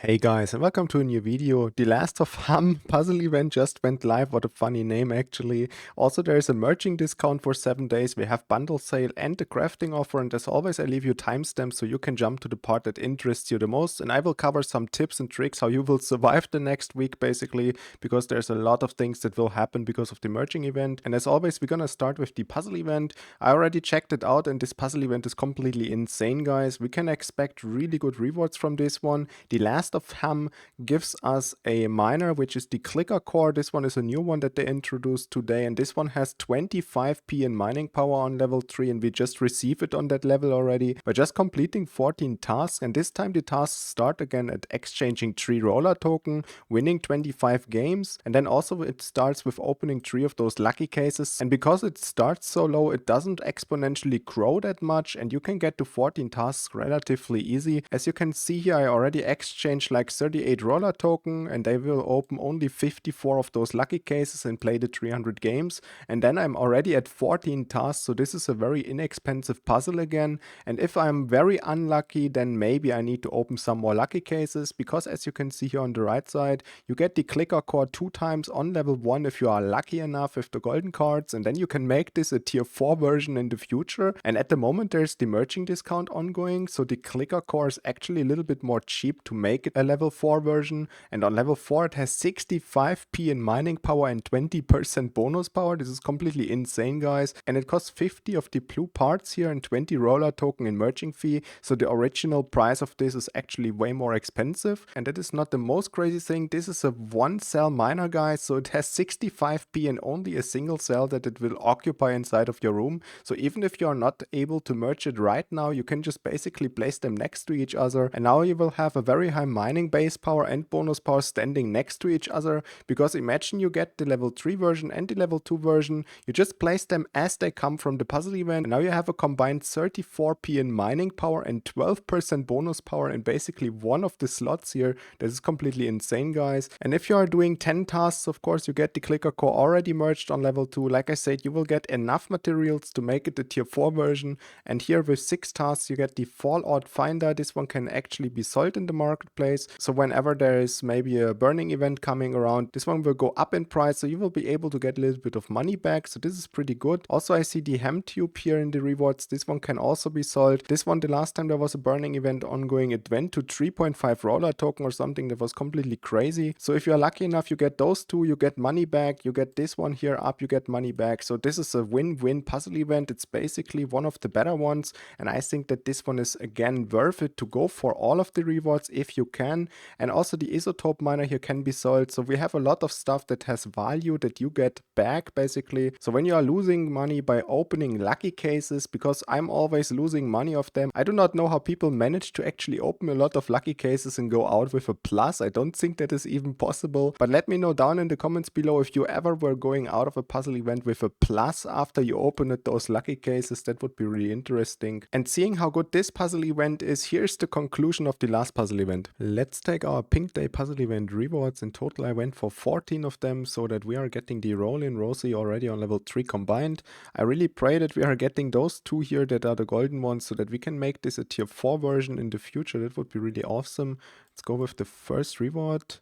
Hey guys, and welcome to a new video. The Last of Hum puzzle event just went live. What a funny name actually. Also, there is a merging discount for 7 days. We have bundle sale and the crafting offer, and as always I leave you timestamps so you can jump to the part that interests you the most, and I will cover some tips and tricks how you will survive the next week basically, because there's a lot of things that will happen because of the merging event. And as always, we're gonna start with the puzzle event. I already checked it out and this puzzle event is completely insane, guys. We can expect really good rewards from this one. The Last of Hum gives us a miner, which is the clicker core. This one is a new one that they introduced today, and this one has 25p in mining power on level 3, and we just received it on that level already by just completing 14 tasks. And this time the tasks start again at exchanging 3 roller token, winning 25 games, and then also it starts with opening 3 of those lucky cases. And because it starts so low, it doesn't exponentially grow that much, and you can get to 14 tasks relatively easy. As you can see here, I already exchanged like 38 roller token, and they will open only 54 of those lucky cases and play the 300 games. And then I'm already at 14 tasks, so this is a very inexpensive puzzle again. And if I'm very unlucky, then maybe I need to open some more lucky cases, because as you can see here on the right side, you get the clicker core 2 times on level 1 if you are lucky enough with the golden cards, and then you can make this a tier 4 version in the future. And at the moment there's the merging discount ongoing, so the clicker core is actually a little bit more cheap to make it a level 4 version. And on level 4 it has 65p in mining power and 20% bonus power. This is completely insane, guys, and it costs 50 of the blue parts here and 20 roller token in merging fee, so the original price of this is actually way more expensive. And that is not the most crazy thing. This is a 1 cell miner, guys, so it has 65p and only a single cell that it will occupy inside of your room. So even if you are not able to merge it right now, you can just basically place them next to each other, and now you will have a very high mining base power and bonus power standing next to each other. Because imagine you get the level 3 version and the level 2 version, you just place them as they come from the puzzle event, and now you have a combined 34p in mining power and 12% bonus power in basically one of the slots here. This is completely insane, guys. And if you are doing 10 tasks, of course you get the clicker core already merged on level 2. Like I said, you will get enough materials to make it the tier 4 version. And here with 6 tasks you get the Fallout Finder. This one can actually be sold in the marketplace, so whenever there is maybe a burning event coming around, this one will go up in price, so you will be able to get a little bit of money back. So this is pretty good. Also, I see the Ham Tube here in the rewards. This one can also be sold. This one, the last time there was a burning event ongoing, it went to 3.5 roller token or something. That was completely crazy. So if you are lucky enough, you get those two, you get money back. You get this one here up, you get money back. So this is a win-win puzzle event. It's basically one of the better ones, and I think that this one is again worth it to go for all of the rewards if you can. And also the isotope miner here can be sold, so we have a lot of stuff that has value that you get back basically. So when you are losing money by opening lucky cases, because I'm always losing money of them, I do not know how people manage to actually open a lot of lucky cases and go out with a plus. I don't think that is even possible, but let me know down in the comments below if you ever were going out of a puzzle event with a plus after you opened those lucky cases. That would be really interesting. And seeing how good this puzzle event is, here's the conclusion of the last puzzle event. Let's take our Pink Day puzzle event rewards. In total I went for 14 of them, so that we are getting the Roll-in Rosie already on level 3 combined. I really pray that we are getting those two here that are the golden ones, so that we can make this a tier 4 version in the future. That would be really awesome. Let's go with the first reward.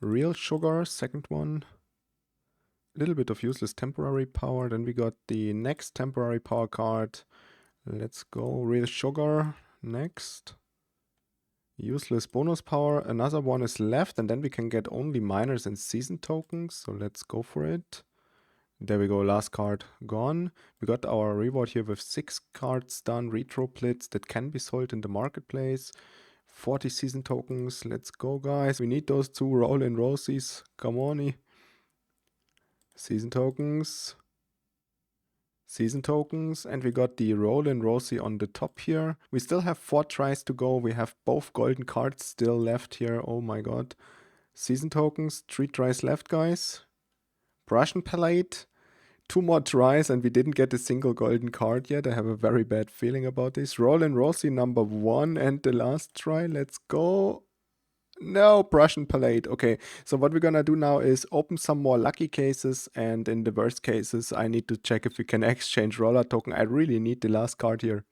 Real sugar, second one. A little bit of useless temporary power. Then we got the next temporary power card. Let's go real sugar. Next. Useless bonus power. Another one is left, and then we can get only miners and season tokens. So let's go for it. There we go, last card gone. We got our reward here with 6 cards done. Retro Blitz that can be sold in the marketplace. 40 season tokens. Let's go, guys. We need those 2 roll-in rosies. Come on. Season tokens. Season tokens, and we got the Roll-in Rosie on the top here. We still have 4 tries to go. We have both golden cards still left here. Oh my god. Season tokens, 3 tries left, guys. Prussian Palette, 2 more tries, and we didn't get a single golden card yet. I have a very bad feeling about this. Roll-in Rosie number 1 and the last try. Let's go. No, Prussian Palette. Okay, so what we're gonna do now is open some more lucky cases, and in the worst cases I need to check if we can exchange roller token. I really need the last card here.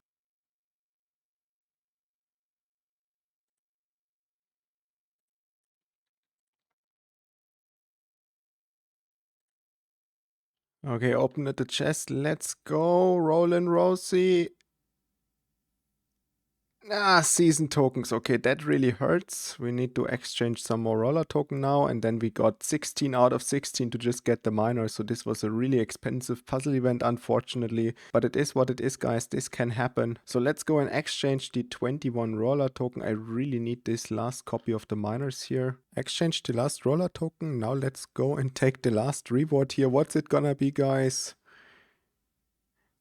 Okay, open the chest. Let's go. Rollin' Rosie. Ah, season tokens. Okay, that really hurts. We need to exchange some more roller token now. And then we got 16 out of 16 to just get the minor. So this was a really expensive puzzle event, unfortunately. But it is what it is, guys. This can happen. So let's go and exchange the 21 roller token. I really need this last copy of the miners here. Exchange the last roller token. Now let's go and take the last reward here. What's it gonna be, guys?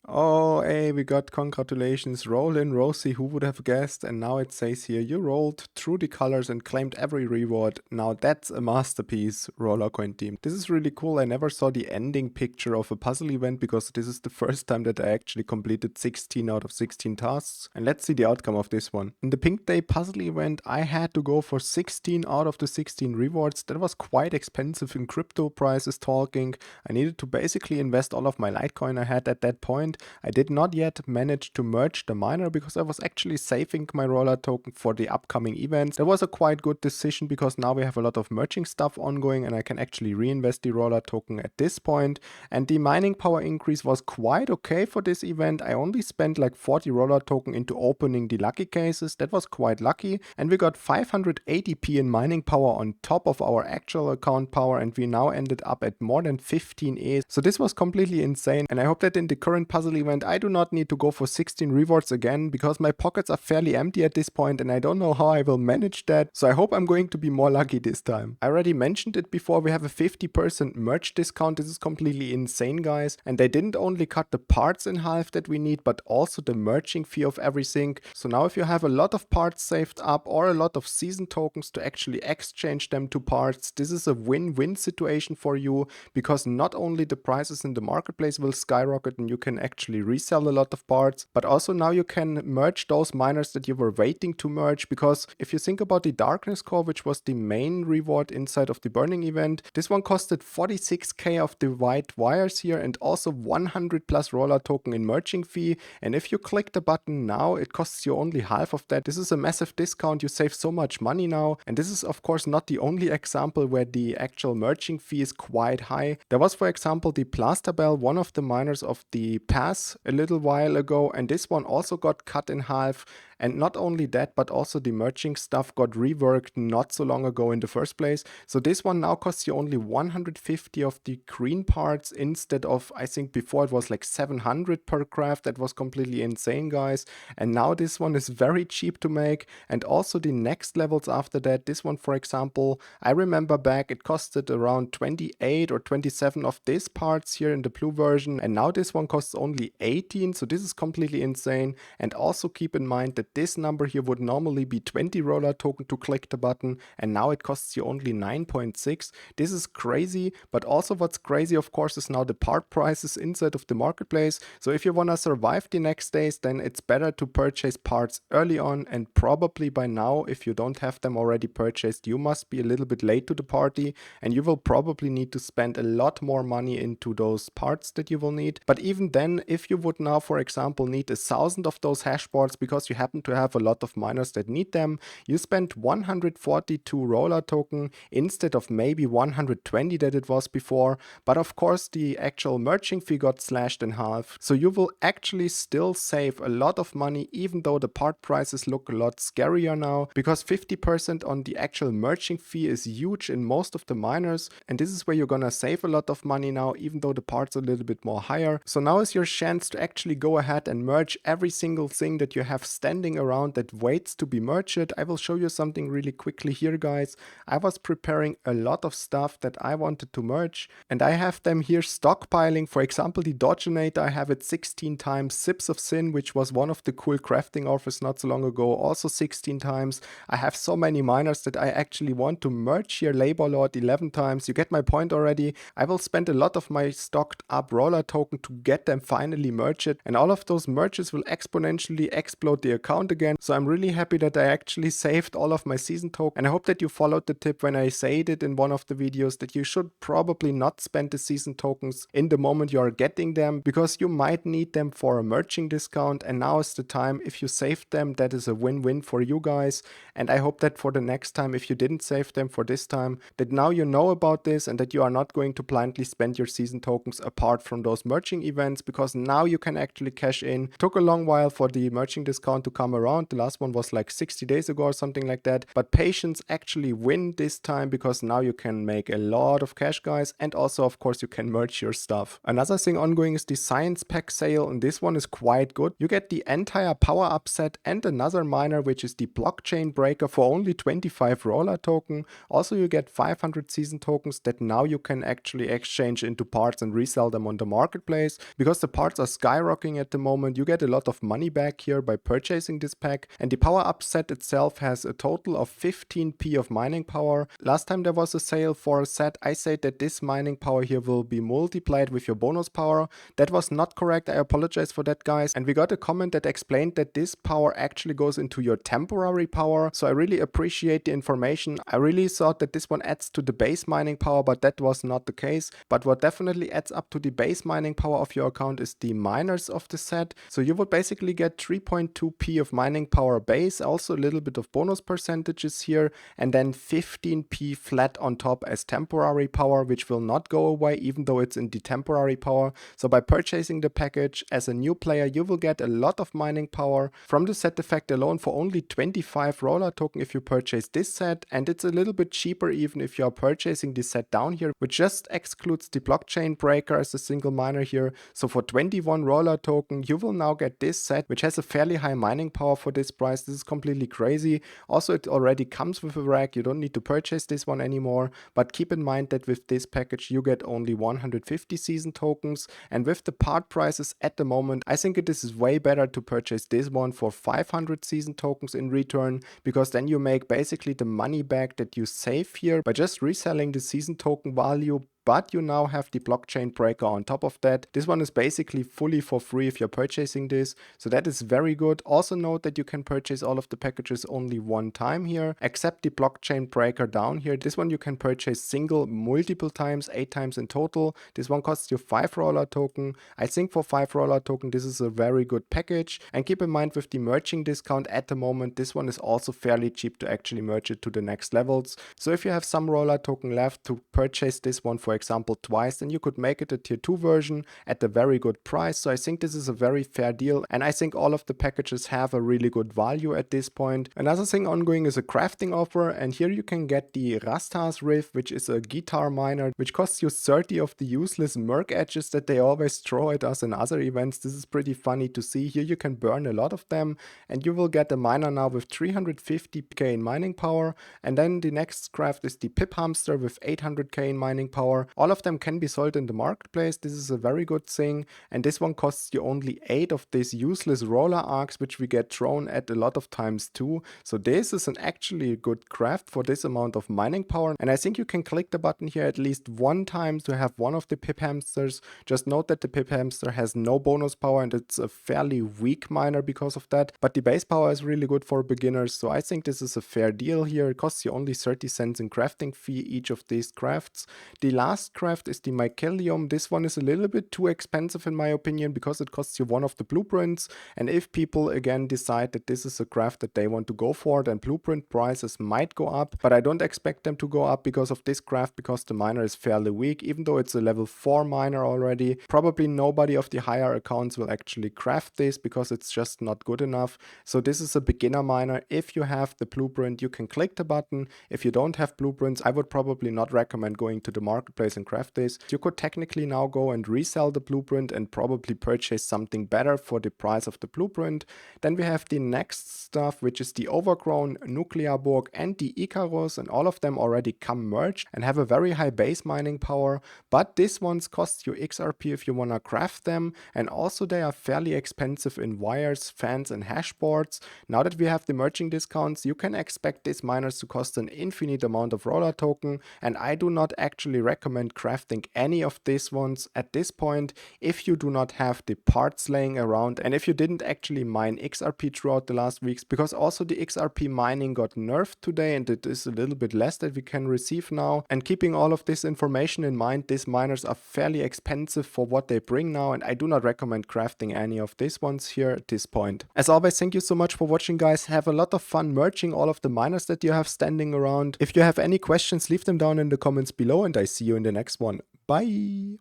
Oh, hey, we got congratulations. Roll in, Rosie, who would have guessed? And now it says here, you rolled through the colors and claimed every reward. Now that's a masterpiece, Rollercoin team. This is really cool. I never saw the ending picture of a puzzle event because this is the first time that I actually completed 16 out of 16 tasks. And let's see the outcome of this one. In the Pink Day puzzle event, I had to go for 16 out of the 16 rewards. That was quite expensive in crypto prices talking. I needed to basically invest all of my Litecoin I had at that point. I did not yet manage to merge the miner because I was actually saving my roller token for the upcoming events. That was a quite good decision because now we have a lot of merging stuff ongoing and I can actually reinvest the roller token at this point. And the mining power increase was quite okay for this event. I only spent like 40 roller token into opening the lucky cases. That was quite lucky. And we got 580p in mining power on top of our actual account power, and we now ended up at more than 15 ETH. So this was completely insane, and I hope that in the current puzzle event I do not need to go for 16 rewards again because my pockets are fairly empty at this point and I don't know how I will manage that. So I hope I'm going to be more lucky this time. I already mentioned it before, we have a 50% merch discount. This is completely insane, guys. And they didn't only cut the parts in half that we need, but also the merging fee of everything. So now if you have a lot of parts saved up or a lot of season tokens to actually exchange them to parts, this is a win-win situation for you because not only the prices in the marketplace will skyrocket and you can actually resell a lot of parts, but also now you can merge those miners that you were waiting to merge. Because if you think about the darkness core, which was the main reward inside of the burning event, this one costed 46k of the white wires here and also 100 plus roller token in merging fee. And if you click the button now, it costs you only half of that. This is a massive discount. You save so much money now. And this is of course not the only example where the actual merging fee is quite high. There was, for example, the Plasterbell, one of the miners of the pass a little while ago, and this one also got cut in half. And not only that, but also the merging stuff got reworked not so long ago in the first place. So this one now costs you only 150 of the green parts instead of, I think before it was like 700 per craft. That was completely insane, guys. And now this one is very cheap to make. And also the next levels after that, this one, for example, I remember back it costed around 28 or 27 of these parts here in the blue version. And now this one costs only 18. So this is completely insane. And also keep in mind that this number here would normally be 20 roller token to click the button, and now it costs you only 9.6. This is crazy, but also what's crazy of course is now the part prices inside of the marketplace. So if you want to survive the next days, then it's better to purchase parts early on, and probably by now, if you don't have them already purchased, you must be a little bit late to the party, and you will probably need to spend a lot more money into those parts that you will need. But even then, if you would now, for example, need 1,000 of those hash boards because you happen to have a lot of miners that need them, you spend 142 roller token instead of maybe 120 that it was before. But of course the actual merging fee got slashed in half, so you will actually still save a lot of money even though the part prices look a lot scarier now, because 50% on the actual merging fee is huge in most of the miners, and this is where you're gonna save a lot of money now even though the parts are a little bit more higher. So now is your chance to actually go ahead and merge every single thing that you have standing around that waits to be merged. I will show you something really quickly here, guys. I was preparing a lot of stuff that I wanted to merge, and I have them here stockpiling. For example, the Dodgenator, I have it 16 times. Sips of Sin, which was one of the cool crafting offers not so long ago, also 16 times. I have so many miners that I actually want to merge here. Labor Lord 11 times. You get my point already. I will spend a lot of my stocked up roller token to get them finally merged, and all of those merges will exponentially explode the account account again. So I'm really happy that I actually saved all of my season tokens, and I hope that you followed the tip when I said it in one of the videos that you should probably not spend the season tokens in the moment you are getting them, because you might need them for a merging discount, and now is the time. If you saved them, that is a win-win for you guys, and I hope that for the next time, if you didn't save them for this time, that now you know about this and that you are not going to blindly spend your season tokens apart from those merging events, because now you can actually cash in. Took a long while for the merging discount to come around. The last one was like 60 days ago or something like that, but patience actually win this time, because now you can make a lot of cash, guys, and also of course you can merge your stuff. Another thing ongoing is the science pack sale, and this one is quite good. You get the entire power up set and another miner, which is the blockchain breaker, for only 25 roller token. Also you get 500 season tokens that now you can actually exchange into parts and resell them on the marketplace, because the parts are skyrocketing at the moment. You get a lot of money back here by purchasing this pack, and the power up set itself has a total of 15p of mining power. Last time there was a sale for a set, I said that this mining power here will be multiplied with your bonus power. That was not correct. I apologize for that, guys. And we got a comment that explained that this power actually goes into your temporary power. So I really appreciate the information. I really thought that this one adds to the base mining power, but that was not the case. But what definitely adds up to the base mining power of your account is the miners of the set. So you would basically get 3.2p of mining power base, also a little bit of bonus percentages here, and then 15p flat on top as temporary power, which will not go away even though it's in the temporary power. So by purchasing the package as a new player, you will get a lot of mining power from the set effect alone for only 25 roller token if you purchase this set, and it's a little bit cheaper even if you are purchasing this set down here, which just excludes the blockchain breaker as a single miner here. So for 21 roller token, you will now get this set, which has a fairly high mining power for this price. This is completely crazy. Also, it already comes with a rack. You don't need to purchase this one anymore, but keep in mind that with this package, you get only 150 season tokens, and with the part prices at the moment, I think it is way better to purchase this one for 500 season tokens in return, because then you make basically the money back that you save here by just reselling the season token value, but you now have the blockchain breaker on top of that. This one is basically fully for free if you're purchasing this, so that is very good. Also note that you can purchase all of the packages only one time here, except the blockchain breaker down here. This one you can purchase single multiple times, 8 times in total. This one costs you 5 roller token. I think for 5 roller token this is a very good package, and keep in mind with the merging discount at the moment, this one is also fairly cheap to actually merge it to the next levels. So if you have some roller token left to purchase this one, for example twice, then you could make it a tier 2 version at a very good price. So I think this is a very fair deal, and I think all of the packages have a really good value at this point. Another thing ongoing is a crafting offer, and here you can get the Rastas riff, which is a guitar miner, which costs you 30 of the useless merc edges that they always throw at us in other events. This is pretty funny to see. Here you can burn a lot of them, and you will get a miner now with 350k in mining power. And then the next craft is the pip hamster with 800k in mining power. All of them can be sold in the marketplace. This is a very good thing, and this one costs you only 8 of these useless roller arcs, which we get thrown at a lot of times too. So this is an actually good craft for this amount of mining power, and I think you can click the button here at least one time to have one of the pip hamsters. Just note that the pip hamster has no bonus power, and it's a fairly weak miner because of that, but the base power is really good for beginners, so I think this is a fair deal here. It costs you only 30 cents in crafting fee each of these crafts. The last craft is the mycelium. This one is a little bit too expensive in my opinion, because it costs you one of the blueprints, and if people again decide that this is a craft that they want to go for, then blueprint prices might go up, but I don't expect them to go up because of this craft, because the miner is fairly weak. Even though it's a level 4 miner already, probably nobody of the higher accounts will actually craft this because it's just not good enough. So this is a beginner miner. If you have the blueprint, you can click the button. If you don't have blueprints, I would probably not recommend going to the marketplace and craft this. You could technically now go and resell the blueprint and probably purchase something better for the price of the blueprint. Then we have the next stuff, which is the overgrown nuclear borg and the Icarus, and all of them already come merged and have a very high base mining power, but this ones cost you XRP if you want to craft them, and also they are fairly expensive in wires, fans and hashboards. Now that we have the merging discounts, you can expect these miners to cost an infinite amount of roller token, and I do not actually recommend recommend crafting any of these ones at this point if you do not have the parts laying around and if you didn't actually mine XRP throughout the last weeks, because also the XRP mining got nerfed today and it is a little bit less that we can receive now. And keeping all of this information in mind, these miners are fairly expensive for what they bring now, and I do not recommend crafting any of these ones here at this point. As always, thank you so much for watching, guys. Have a lot of fun merging all of the miners that you have standing around. If you have any questions, leave them down in the comments below, and I see you in the next one. Bye!